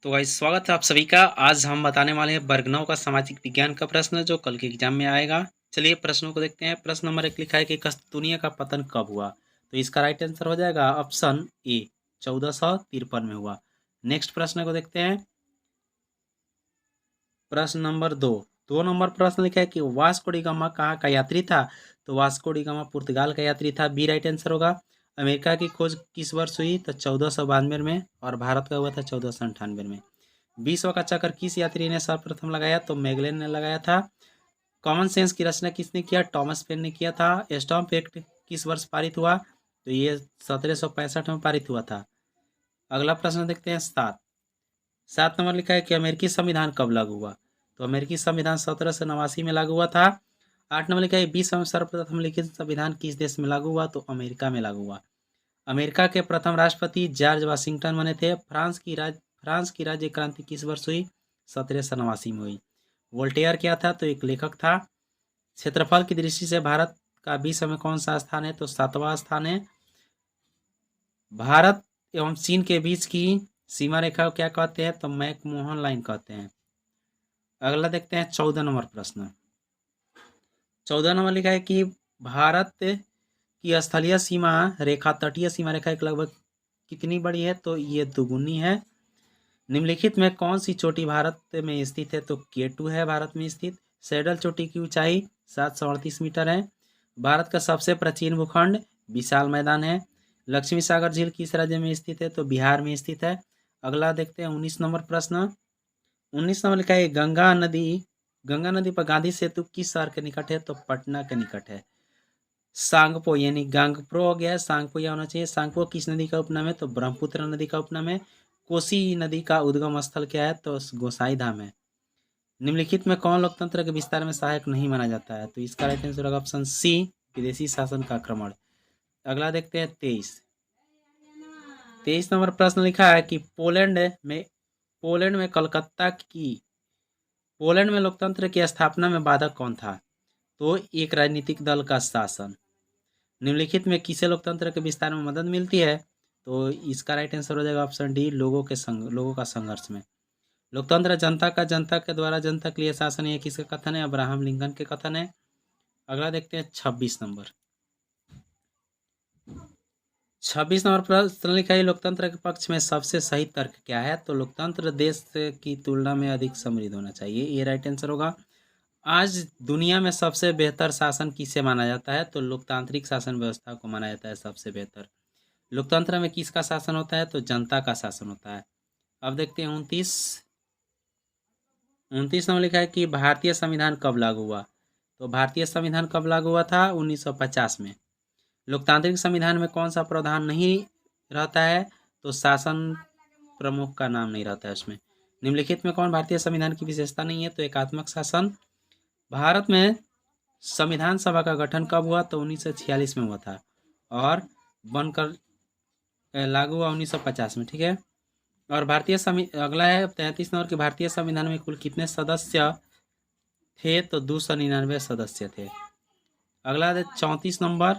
तो गाइस स्वागत है आप सभी का। आज हम बताने वाले हैं वर्ग 9 का सामाजिक विज्ञान का प्रश्न जो कल के एग्जाम में आएगा। चलिए प्रश्नों को देखते हैं। प्रश्न नंबर 1 लिखा है कि कस्तूनिया का पतन कब हुआ। तो इसका राइट आंसर हो जाएगा ऑप्शन ए, 1453 में हुआ। नेक्स्ट प्रश्न को देखते हैं। प्रश्न नंबर 2 नंबर प्रश्न लिखा है कि वास्को डी गामा कहाँ का यात्री था। तो वास्को डी गामा पुर्तगाल का यात्री था, बी राइट आंसर होगा। अमेरिका की खोज किस वर्ष हुई। तो 1492 में, और भारत का हुआ था 1498 में। विश्व का चक्कर किस यात्री ने सर्वप्रथम लगाया। तो मैगलेन ने लगाया था। कॉमन सेंस की रचना किसने किया। टॉमस पेन ने किया था। स्टॉम्प एक्ट किस वर्ष पारित हुआ। तो ये 1765 में पारित हुआ था। अगला प्रश्न देखते हैं। 7 नंबर लिखा है कि अमेरिकी संविधान कब लागू हुआ। तो अमेरिकी संविधान 1789 में लागू हुआ था। 8 नंबर लिखा है विश्व में सर्वप्रथम लिखित संविधान किस देश में लागू हुआ। तो अमेरिका में लागू हुआ। अमेरिका के प्रथम राष्ट्रपति जॉर्ज वाशिंगटन बने थे। फ्रांस की राज्य क्रांति किस वर्ष हुई। 1789 में हुई। वोल्टेयर क्या था। तो एक लेखक था। क्षेत्रफल की दृष्टि से भारत का विश्व में कौन सा स्थान है। तो 7वां स्थान है। भारत एवं चीन के बीच की सीमा रेखा को क्या कहते हैं। तो मैकमोहन लाइन कहते हैं। अगला देखते हैं 14 नंबर प्रश्न। 14 नंबर लिखा है कि भारत की स्थलीय सीमा रेखा, तटीय सीमा रेखा एक लगभग कितनी बड़ी है। तो ये दुगुनी है। निम्नलिखित में कौन सी चोटी भारत में स्थित है। तो केटू है भारत में स्थित। सैडल चोटी की ऊंचाई 738 मीटर है। भारत का सबसे प्राचीन भूखंड विशाल मैदान है। लक्ष्मी सागर झील किस राज्य में स्थित है। तो बिहार में स्थित है। अगला देखते हैं 19 नंबर प्रश्न। 19 नंबर लिखा है गंगा नदी पर गांधी सेतु किस शहर के निकट है। तो पटना के निकट है। सांगपो यानी गांगप्रो हो गया है, सांगपो यह होना चाहिए। सांगपो किस नदी का उपनाम है। तो ब्रह्मपुत्र नदी का उपनाम है। कोसी नदी का उद्गम स्थल क्या है। तो गोसाई धाम है। निम्नलिखित में कौन लोकतंत्र के विस्तार में सहायक नहीं माना जाता है। तो इसका राइट आंसर होगा ऑप्शन सी, विदेशी शासन का आक्रमण। अगला देखते हैं 23 नंबर प्रश्न लिखा है कि पोलैंड में पोलैंड में लोकतंत्र की स्थापना में बाधक कौन था। तो एक राजनीतिक दल का शासन। निम्नलिखित में किसे लोकतंत्र के विस्तार में मदद मिलती है। तो इसका राइट आंसर हो जाएगा ऑप्शन डी, लोगों का संघर्ष में। लोकतंत्र जनता के द्वारा जनता के लिए शासन, ये किसका कथन है। अब्राहम लिंकन के कथन है। अगला देखते हैं 26 नंबर प्रश्न लिखा है लोकतंत्र के पक्ष में सबसे सही तर्क क्या है। तो लोकतंत्र देश की तुलना में अधिक समृद्ध होना चाहिए, ये राइट आंसर होगा। आज दुनिया में सबसे बेहतर शासन किसे माना जाता है। तो लोकतांत्रिक शासन व्यवस्था को माना जाता है सबसे बेहतर। लोकतंत्र में किसका शासन होता है। तो जनता का शासन होता है। अब देखते हैं 29 नंबर लिखा है कि भारतीय संविधान कब लागू हुआ। तो भारतीय संविधान कब लागू हुआ था। 1950 में। लोकतांत्रिक संविधान में कौन सा प्रावधान नहीं रहता है। तो शासन प्रमुख का नाम नहीं रहता है उसमें। निम्नलिखित में कौन भारतीय संविधान की विशेषता नहीं है। तो एकात्मक शासन। भारत में संविधान सभा का गठन कब हुआ। तो 1946 में हुआ था, और बनकर लागू हुआ 1950 में। ठीक है। और अगला है 33 नंबर की भारतीय संविधान में कुल कितने सदस्य थे। तो 299 सदस्य थे। अगला है 34 नंबर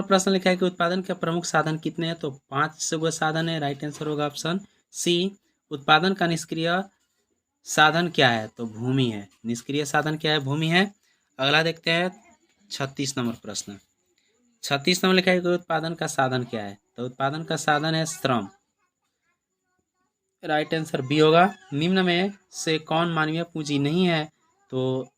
प्रश्न लिखा है कि उत्पादन के प्रमुख साधन कितने हैं। तो 5 गो साधन है, राइट आंसर होगा ऑप्शन सी। उत्पादन का निष्क्रिय साधन क्या है। तो भूमि है। निष्क्रिय साधन क्या है। भूमि है। अगला देखते हैं 36 नंबर प्रश्न। 36 नंबर लिखा है कि उत्पादन का साधन क्या है। तो उत्पादन का साधन है श्रम, राइट आंसर बी होगा। निम्न में से कौन मानवीय पूंजी नहीं है। तो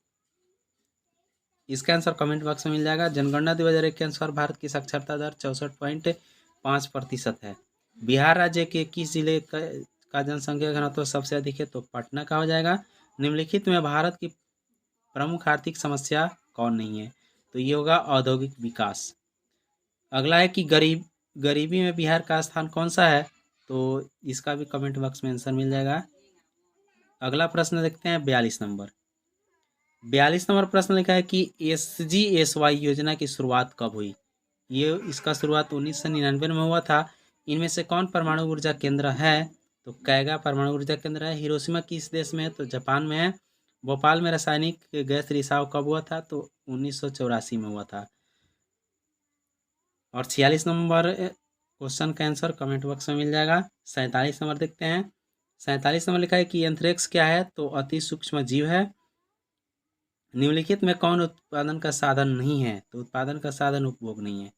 इसका आंसर कमेंट बॉक्स में मिल जाएगा। जनगणना 2001 के अनुसार भारत की साक्षरता दर 64.5% है। बिहार राज्य के किस जिले का जनसंख्या घनत्व सबसे अधिक है। तो पटना का हो जाएगा। निम्नलिखित में भारत की प्रमुख आर्थिक समस्या कौन नहीं है। तो ये होगा औद्योगिक विकास। अगला है कि गरीबी में बिहार का स्थान कौन सा है। तो इसका भी कमेंट बॉक्स में आंसर मिल जाएगा। अगला प्रश्न देखते हैं 42 नंबर प्रश्न लिखा है कि SGSY योजना की शुरुआत कब हुई। ये इसका शुरुआत 1999 में हुआ था। इनमें से कौन परमाणु ऊर्जा केंद्र है। तो कैगा परमाणु ऊर्जा केंद्र है। हिरोशिमा किस देश में है। तो जापान में है। भोपाल में रासायनिक गैस रिसाव कब हुआ था। तो 1984 में हुआ था। और 46 नंबर क्वेश्चन का आंसर कमेंट बॉक्स में मिल जाएगा। 47 नंबर देखते हैं। 47 नंबर लिखा है कि एंथ्रेक्स क्या है, तो अति सूक्ष्म जीव है। निम्नलिखित में कौन उत्पादन का साधन नहीं है, तो उत्पादन का साधन उपभोग नहीं है।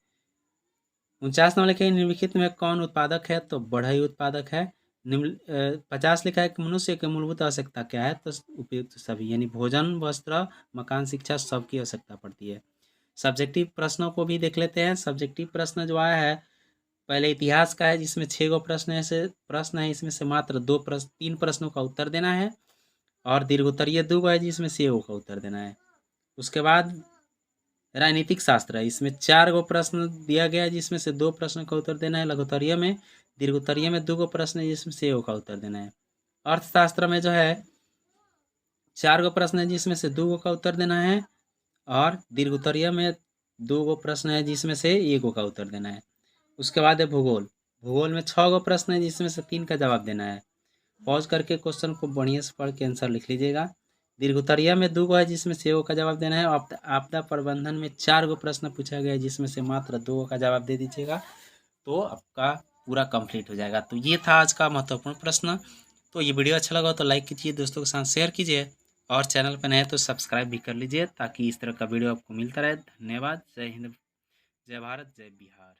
49 नंबर लिखा है निम्नलिखित में कौन उत्पादक है, तो बढ़ई उत्पादक है। 50 लिखा है कि मनुष्य की मूलभूत आवश्यकता क्या है, तो उपयुक्त सभी, यानी भोजन, वस्त्र, मकान, शिक्षा सबकी आवश्यकता पड़ती है। सब्जेक्टिव प्रश्नों को भी देख लेते हैं। सब्जेक्टिव प्रश्न जो आया है पहले इतिहास का है, जिसमें 6 गो प्रश्न है, इसमें से मात्र 3 प्रश्नों का उत्तर देना है, और दीर्घोत्तरीय 2 गो है, जिसमें से 1 का उत्तर देना है। उसके बाद राजनीतिक शास्त्र है, इसमें 4 गो प्रश्न दिया गया है, जिसमें से 2 प्रश्न का उत्तर देना है लघुत्तरीय में। दीर्घोत्तरीय में 2 गो प्रश्न है, जिसमें से 1 का उत्तर देना है। अर्थशास्त्र में जो है 4 गो प्रश्न है, जिसमें से 2 गो का उत्तर देना है, और दीर्घोत्तरीय में 2 गो प्रश्न है, जिसमें से 1 का उत्तर देना है। उसके बाद है भूगोल। भूगोल में 6 गो प्रश्न है, जिसमें से 3 का जवाब देना है। पॉज करके क्वेश्चन को बढ़िया से पढ़ के आंसर लिख लीजिएगा। दीर्घोत्तरीय में 2 गो है, जिसमें से 1 का जवाब देना है। आपदा प्रबंधन में 4 गो प्रश्न पूछा गया है, जिसमें से मात्र 2 का जवाब दे दीजिएगा, तो आपका पूरा कंप्लीट हो जाएगा। तो ये था आज का महत्वपूर्ण प्रश्न। तो ये वीडियो अच्छा लगा तो लाइक कीजिए, दोस्तों के साथ शेयर कीजिए, और चैनल पर नए तो सब्सक्राइब भी कर लीजिए, ताकि इस तरह का वीडियो आपको मिलता रहे। धन्यवाद। जय हिंद, जय भारत, जय बिहार।